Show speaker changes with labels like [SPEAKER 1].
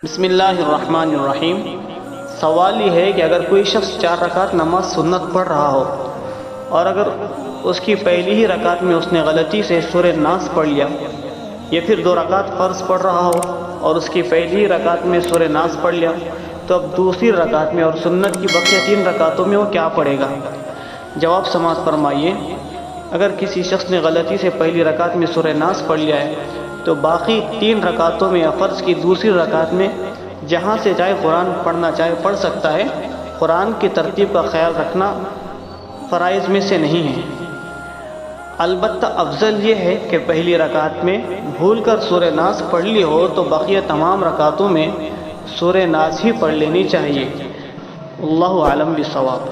[SPEAKER 1] بسم اللہ الرحمن الرحیم۔ سوال یہ ہے کہ اگر کوئی شخص 4 رکعت نماز سنت پڑھ رہا ہو اور اگر اس کی پہلی ہی رکعت میں اس نے غلطی سے سورہ ناس پڑھ لیا، یا پھر 2 رکعت فرض پڑھ رہا ہو اور اس کی پہلی ہی رکعت میں سورہ ناس پڑھ لیا، تو اب دوسری رکعت میں اور سنت کی بقیہ 3 رکعتوں میں وہ کیا پڑھے گا؟ جواب سماعت فرمائیے۔ اگر کسی شخص نے غلطی سے پہلی رکعت میں سورہ ناس پڑھ لیا ہے تو باقی 3 رکعتوں میں یا فرض کی دوسری رکعت میں جہاں سے چاہے قرآن پڑھنا چاہے پڑھ سکتا ہے۔ قرآن کی ترتیب کا خیال رکھنا فرائض میں سے نہیں ہے، البتہ افضل یہ ہے کہ پہلی رکعت میں بھول کر سورہ ناس پڑھ لی ہو تو بقیہ تمام رکعتوں میں سورہ ناس ہی پڑھ لینی چاہیے۔ اللہ اعلم بالصواب۔